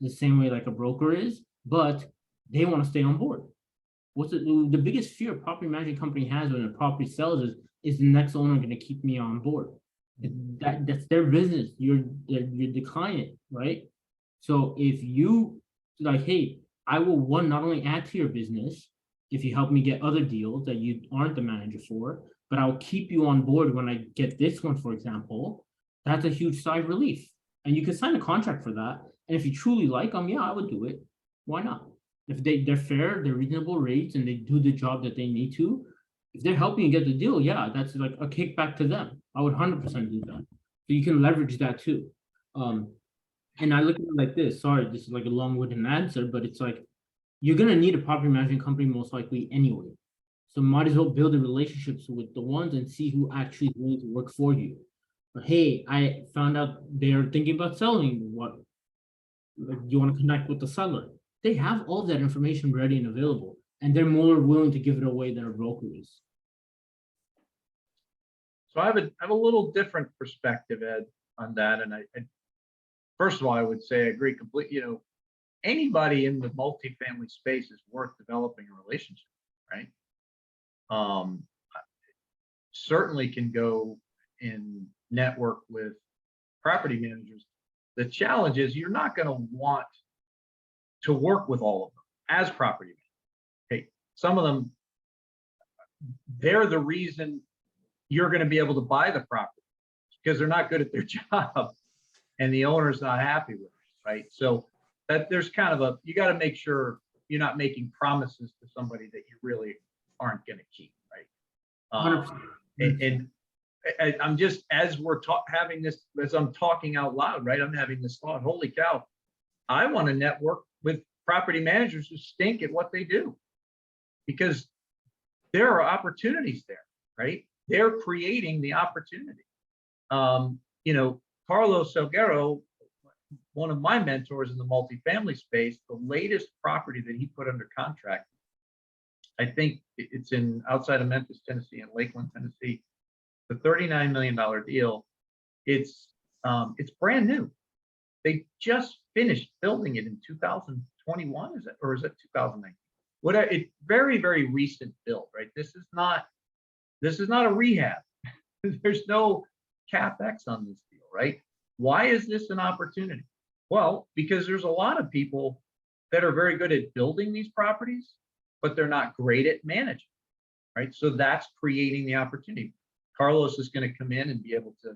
C: the same way like a broker is, but they want to stay on board. What's the biggest fear a property management company has when a property sells is the next owner going to keep me on board? That's their business. You're the client, right? So if you like, hey, I will not only add to your business if you help me get other deals that you aren't the manager for, but I'll keep you on board when I get this one, for example. That's a huge sigh of relief. And you can sign a contract for that. And if you truly like them, yeah, I would do it. Why not? If they're fair, they're reasonable rates, and they do the job that they need to, if they're helping you get the deal, yeah, that's like a kickback to them. I would 100% do that. So you can leverage that too. And I look at it like this. Sorry, this is like a long-winded answer, but it's like you're gonna need a property management company most likely anyway. So might as well build the relationships with the ones and see who actually is willing to work for you. But hey, I found out they're thinking about selling. What, like, you want to connect with the seller? They have all that information ready and available, and they're more willing to give it away than a broker is.
A: So I have a little different perspective, Ed, on that. And first of all, I would say I agree completely. Anybody in the multifamily space is worth developing a relationship, right? Certainly can go and network with property managers. The challenge is you're not going to want to work with all of them as property managers. Okay, some of them, they're the reason you're going to be able to buy the property because they're not good at their job and the owner's not happy with it, right? So that there's kind of you got to make sure you're not making promises to somebody that you really aren't going to keep, right?
C: 100%.
A: And I'm just, as we're having this, as I'm talking out loud, right? I'm having this thought, holy cow, I want to network with property managers who stink at what they do because there are opportunities there, right? They're creating the opportunity. Carlos Salguero, one of my mentors in the multifamily space, the latest property that he put under contract, I think it's outside of Memphis, Tennessee, and Lakeland, Tennessee, the $39 million deal. It's brand new. They just finished building it in 2021, or is it 2019? It's very, very recent build, right? This is not a rehab. There's no CapEx on this deal, right? Why is this an opportunity? Well, because there's a lot of people that are very good at building these properties, but they're not great at managing, right? So that's creating the opportunity. Carlos is going to come in and be able to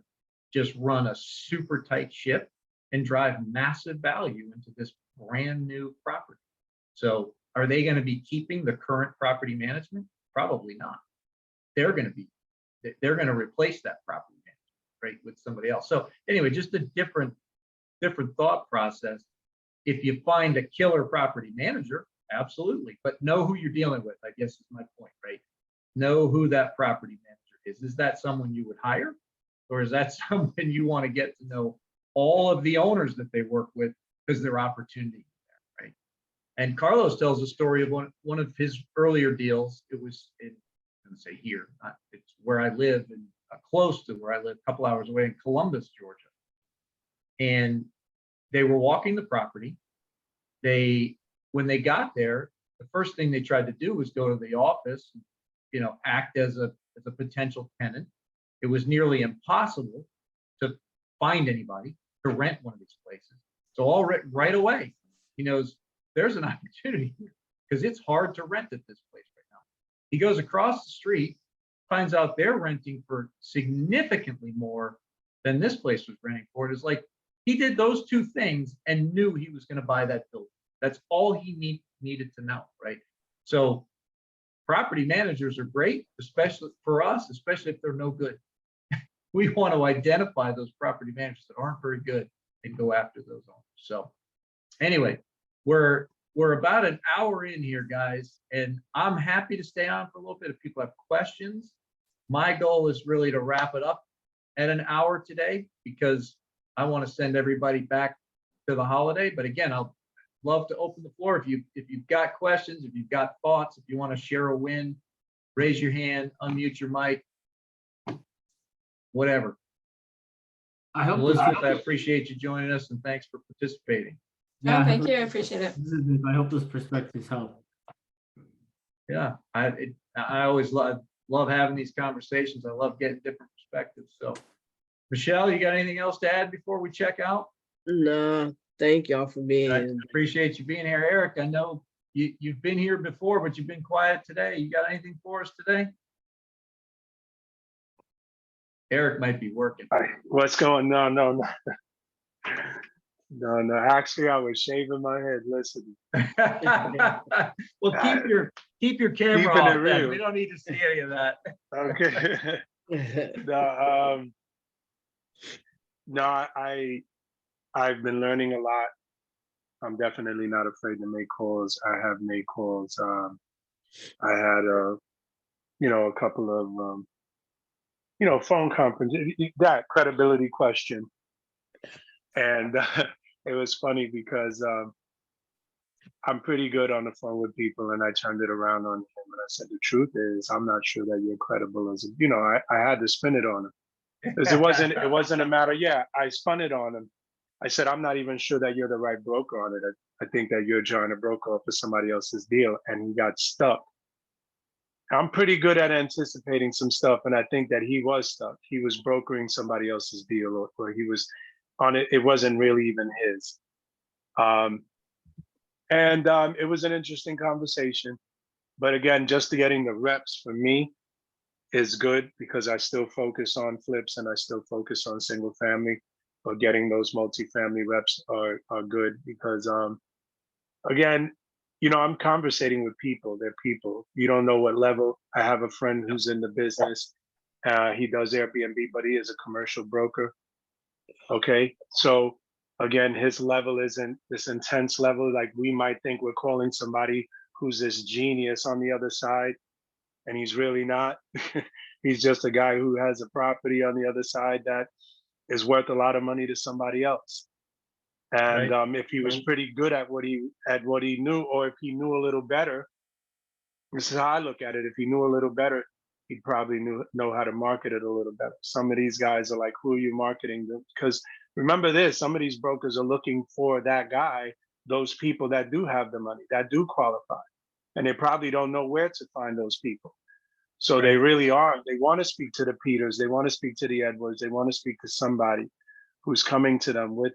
A: just run a super tight ship and drive massive value into this brand new property. So are they going to be keeping the current property management? Probably not. They're going to replace that property management, right, with somebody else. So anyway, just a different thought process. If you find a killer property manager, absolutely, but know who you're dealing with, I guess is my point, right? Know who that property manager is. Is that someone you would hire? Or is that someone you want to get to know all of the owners that they work with because their opportunity there, right? And Carlos tells a story of one of his earlier deals. It was I'm going to say here, it's where I live and close to where I live, a couple hours away in Columbus, Georgia. And they were walking the property. When they got there, the first thing they tried to do was go to the office, act as a potential tenant. It was nearly impossible to find anybody to rent one of these places. So right away, he knows there's an opportunity here because it's hard to rent at this place right now. He goes across the street, finds out they're renting for significantly more than this place was renting for. It's like he did those two things and knew he was going to buy that building. That's all he needed to know, right? So property managers are great, especially for us, especially if they're no good. We want to identify those property managers that aren't very good and go after those owners. So anyway, we're about an hour in here, guys, and I'm happy to stay on for a little bit if people have questions. My goal is really to wrap it up at an hour today because I want to send everybody back to the holiday. But again, I'll love to open the floor. If you've got questions, if you've got thoughts, if you want to share a win, raise your hand, unmute your mic, whatever. Elizabeth, I appreciate you joining us and thanks for participating.
C: Yeah,
G: Thank you. I appreciate it.
C: I hope those perspectives help.
A: Yeah, I always love having these conversations. I love getting different perspectives. So, Michelle, you got anything else to add before we check out?
D: No, thank y'all for being
A: I
D: here.
A: appreciate you being here, Eric. I know you've been here before, but you've been quiet today. You got anything for us today? Eric might be working.
H: What's going on? No. Actually, I was shaving my head listening.
A: Well, keep your camera
H: Keeping
A: off.
H: it
A: Then.
H: real.
A: We don't need to see any of that.
H: Okay. I've been learning a lot. I'm definitely not afraid to make calls. I have made calls. I had a couple of, phone conference, that credibility question. And it was funny because I'm pretty good on the phone with people, and I turned it around on him and I said, the truth is, I'm not sure that you're credible as, I had to spin it on him. Because it wasn't a matter, yeah, I spun it on him. I said, I'm not even sure that you're the right broker on it. I think that you're trying to broker off for somebody else's deal, and he got stuck. I'm pretty good at anticipating some stuff, and I think that he was stuck. He was brokering somebody else's deal, or he was on it. It wasn't really even his. It was an interesting conversation. But again, just getting the reps for me is good because I still focus on flips and I still focus on single family. But getting those multifamily reps are good because again, I'm conversating with people. They're people. You don't know what level. I have a friend who's in the business. He does Airbnb, but he is a commercial broker. Okay, so again, his level isn't this intense level like we might think we're calling somebody who's this genius on the other side, and he's really not. He's just a guy who has a property on the other side that is worth a lot of money to somebody else. And
A: Right.
H: if he was pretty good at what he knew, or if he knew a little better, this is how I look at it. If he knew a little better, he'd probably know how to market it a little better. Some of these guys are like, who are you marketing to? Because remember this, some of these brokers are looking for that guy, those people that do have the money, that do qualify. And they probably don't know where to find those people. So they
A: Right.
H: really are. They want to speak to the Peters. They want to speak to the Edwards. They want to speak to somebody who's coming to them with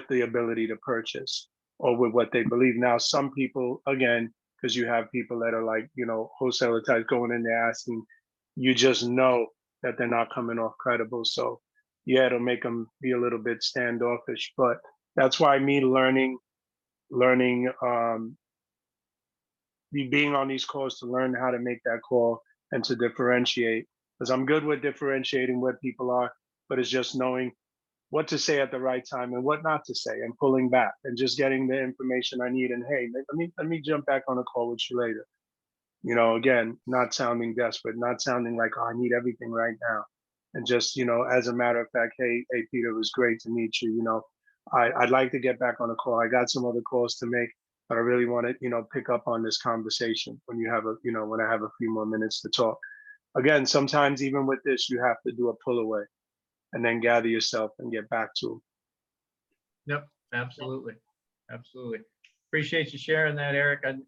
H: the ability to purchase or with what they believe. Now, some people, again, because you have people that are like, wholesaler type going in there asking, you just know that they're not coming off credible. So yeah, it'll make them be a little bit standoffish. But that's why me learning, being on these calls to learn how to make that call and to differentiate, because I'm good with differentiating where people are, but it's just knowing what to say at the right time and what not to say, and pulling back and just getting the information I need. And hey, let me jump back on a call with you later. Again, not sounding desperate, not sounding like, oh, I need everything right now. And just, as a matter of fact, hey, Peter, it was great to meet you. I'd like to get back on a call. I got some other calls to make, but I really want to, pick up on this conversation when you have when I have a few more minutes to talk. Again, sometimes even with this, you have to do a pull away and then gather yourself and get back to them.
A: Yep, absolutely. Absolutely. Appreciate you sharing that, Eric. And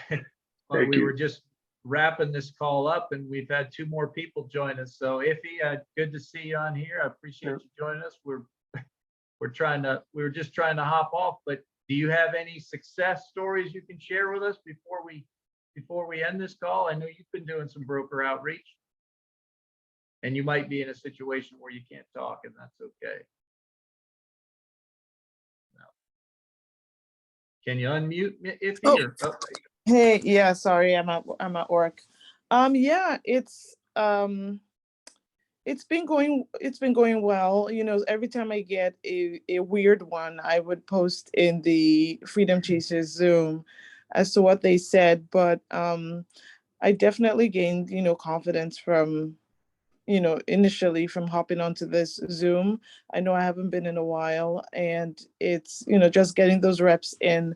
H: Thank
A: we
H: you.
A: were just wrapping this call up and we've had 2 more people join us. So Iffy, good to see you on here. I appreciate you joining us. We were just trying to hop off, but do you have any success stories you can share with us before we end this call? I know you've been doing some broker outreach. And you might be in a situation where you can't talk, and that's okay. No. Can you unmute if you're? Oh.
I: Hey, yeah, sorry, I'm at work. Yeah, it's been going well. Every time I get a weird one, I would post in the Freedom Chasers Zoom as to what they said. But I definitely gained, confidence from, initially from hopping onto this Zoom. I know I haven't been in a while, and it's, just getting those reps in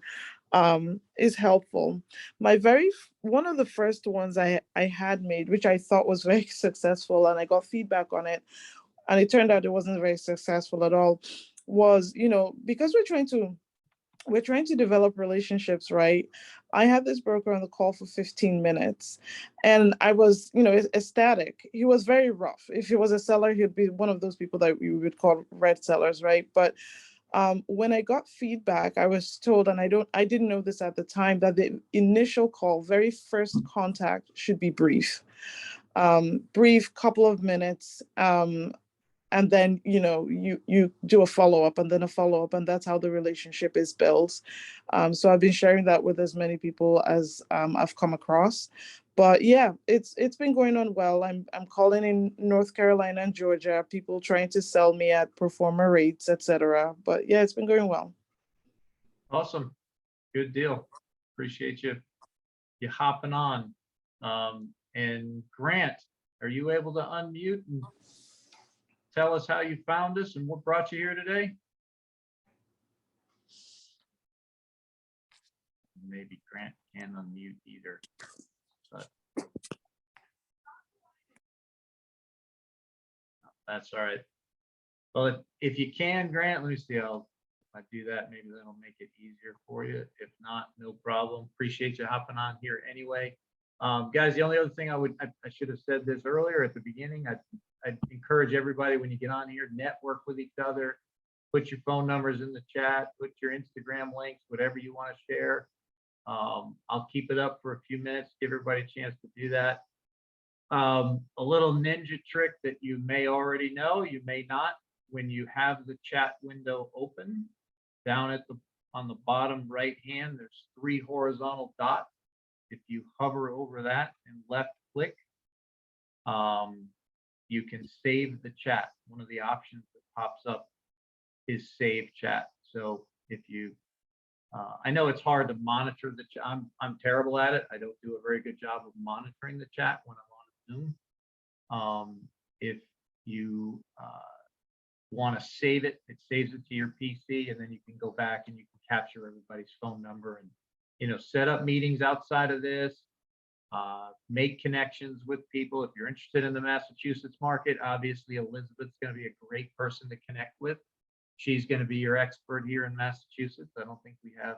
I: is helpful. One of the first ones I had made, which I thought was very successful, and I got feedback on it, and it turned out it wasn't very successful at all, was, because we're trying to develop relationships, right? I had this broker on the call for 15 minutes and I was, ecstatic. He was very rough. If he was a seller, he'd be one of those people that we would call red sellers, right? But when I got feedback, I was told, and I didn't know this at the time, that the initial call, very first contact, should be brief. Brief, couple of minutes. And then, you do a follow-up and then a follow-up, and that's how the relationship is built. So I've been sharing that with as many people as I've come across. But yeah, it's been going on well. I'm calling in North Carolina and Georgia, people trying to sell me at performer rates, etc. But yeah, it's been going well.
A: Awesome. Good deal. Appreciate you hopping on. And Grant, are you able to unmute and tell us how you found us and what brought you here today? Maybe Grant can't unmute either, but that's all right. Well, if you can, Grant, let me see. If I do that, maybe that'll make it easier for you. If not, no problem. Appreciate you hopping on here anyway. Guys, the only other thing I should have said this earlier at the beginning. I'd encourage everybody when you get on here, network with each other, put your phone numbers in the chat, put your Instagram links, whatever you want to share. I'll keep it up for a few minutes, give everybody a chance to do that. A little ninja trick that you may already know, you may not. When you have the chat window open, down on the bottom right hand, there's 3 horizontal dots. If you hover over that and left click, you can save the chat. One of the options that pops up is save chat. So if you, I know it's hard to monitor the chat. I'm terrible at it. I don't do a very good job of monitoring the chat when I'm on Zoom. If you want to save it, it saves it to your PC, and then you can go back and you can capture everybody's phone number and, you know, set up meetings outside of this, make connections with people. If you're interested in the Massachusetts market, obviously Elizabeth's going to be a great person to connect with. She's going to be your expert here in Massachusetts. I don't think we have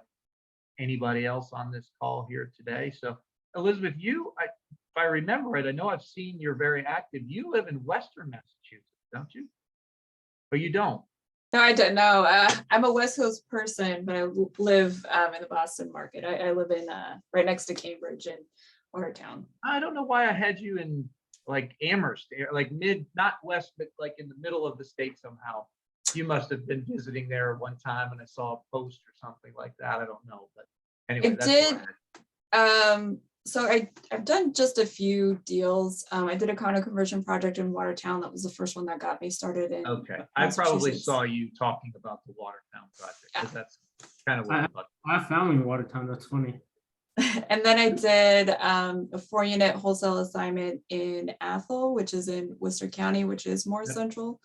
A: anybody else on this call here today. So Elizabeth, if I remember right, I know I've seen you're very active. You live in Western Massachusetts, don't you? But you don't.
G: No, I don't know. I'm a West Coast person, but I live in the Boston market. I live in right next to Cambridge in Watertown.
A: I don't know why I had you in like Amherst, like not west, but like in the middle of the state somehow. You must have been visiting there one time and I saw a post or something like that. I don't know, but anyway.
G: It did. So I've done just a few deals. I did a condo conversion project in Watertown. That was the first one that got me started in.
A: Okay, I probably
G: Massachusetts.
A: saw you talking about the Watertown project, because that's kind of what I thought.
C: I found in Watertown. That's funny.
G: And then I did a 4-unit wholesale assignment in Athol, which is in Worcester County, which is more central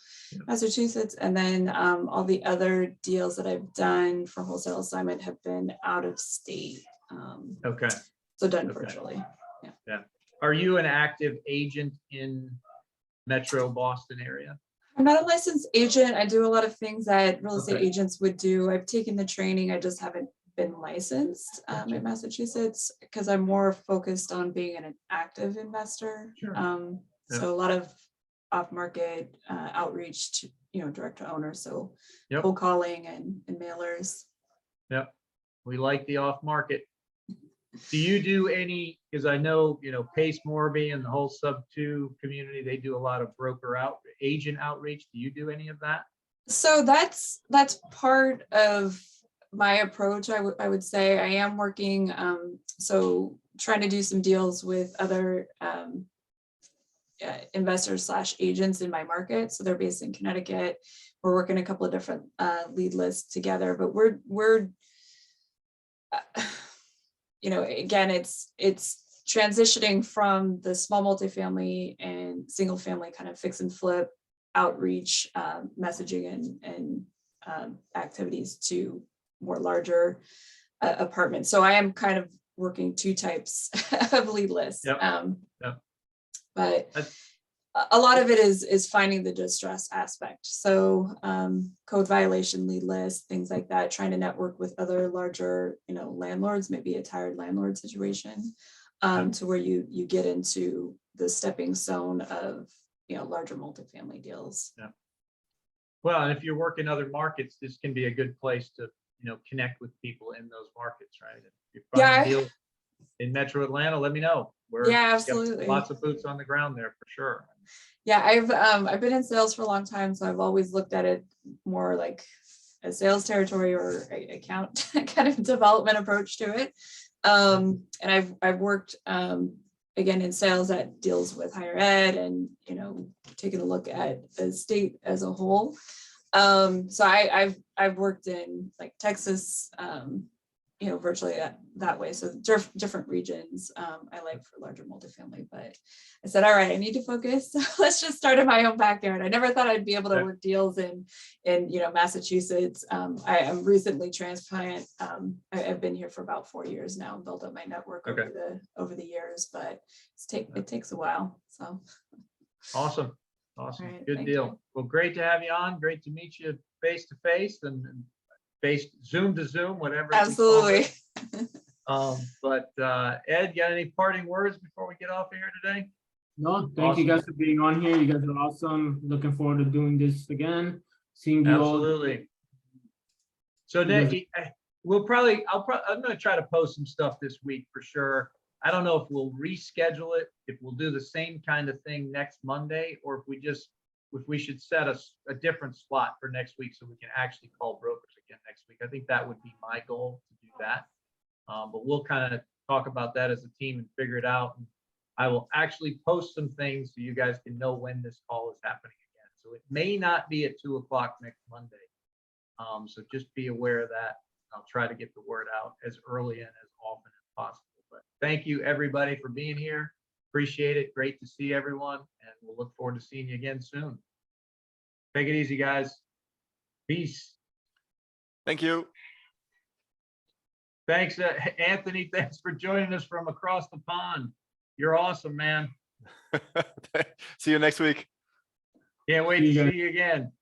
G: Massachusetts. And then all the other deals that I've done for wholesale assignment have been out of state.
A: Okay.
G: So done virtually.
A: Yeah. Are you an active agent in Metro Boston area?
G: I'm not a licensed agent. I do a lot of things that real estate
A: Okay.
G: agents would do. I've taken the training. I just haven't been licensed
A: Gotcha.
G: in Massachusetts because I'm more focused on being an active investor.
A: Sure.
G: So
A: Yeah.
G: a lot of off-market outreach to, direct to owners. So
A: Yep.
G: cold calling and mailers.
A: Yep. We like the off market. Do you do any, because I know, Pace Morby and the whole sub 2 community, they do a lot of agent outreach. Do you do any of that?
G: So that's part of my approach. I would say I am working, so trying to do some deals with other investors / agents in my market. So they're based in Connecticut. We're working a couple of different lead lists together, but we're again, it's transitioning from the small multifamily and single family kind of fix and flip outreach messaging and activities to more larger apartments. So I am kind of working 2 types of lead lists.
A: Yep.
G: But a lot of it is finding the distress aspect. So code violation lead list, things like that, trying to network with other larger, landlords, maybe a tired landlord situation, to where you get into the stepping stone of, larger multifamily deals.
A: Yeah. Well, and if you're working other markets, this can be a good place to, connect with people in those markets, right? If you're finding deals in Metro Atlanta, let me know.
G: Absolutely.
A: Lots of boots on the ground there for sure.
G: Yeah, I've been in sales for a long time, so I've always looked at it more like a sales territory or account kind of development approach to it. And I've worked again in sales that deals with higher ed and taking a look at the state as a whole. So I've worked in like Texas, virtually that way. So different regions I like for larger multifamily, but I said, all right, I need to focus. Let's just start in my own backyard. I never thought I'd be able to work deals in Massachusetts. I am recently transplant. I've been here for about 4 years now and built up my network over the years, but it takes a while. So
A: Awesome.
G: right,
A: Good
G: thank
A: deal.
G: you.
A: Well, great to have you on. Great to meet you face to face and Zoom to Zoom, whatever. we call
G: Absolutely.
A: it. But Ed, got any parting words before we get off of here today?
C: No, thank you guys for being on here. You guys are awesome. Looking forward to doing this again. Seeing you all.
A: Absolutely. So Nick, I'm going to try to post some stuff this week for sure. I don't know if we'll reschedule it, if we'll do the same kind of thing next Monday, or if we should set a different slot for next week so we can actually call brokers again next week. I think that would be my goal to do that. But we'll kind of talk about that as a team and figure it out. And I will actually post some things so you guys can know when this call is happening again. So it may not be at 2 o'clock next Monday. So just be aware of that. I'll try to get the word out as early and as often as possible. But thank you everybody for being here. Appreciate it. Great to see everyone. And we'll look forward to seeing you again soon. Take it easy, guys. Peace.
B: Thank you.
A: Thanks, Anthony. Thanks for joining us from across the pond. You're awesome, man.
B: See you next week.
A: Can't wait to see you again.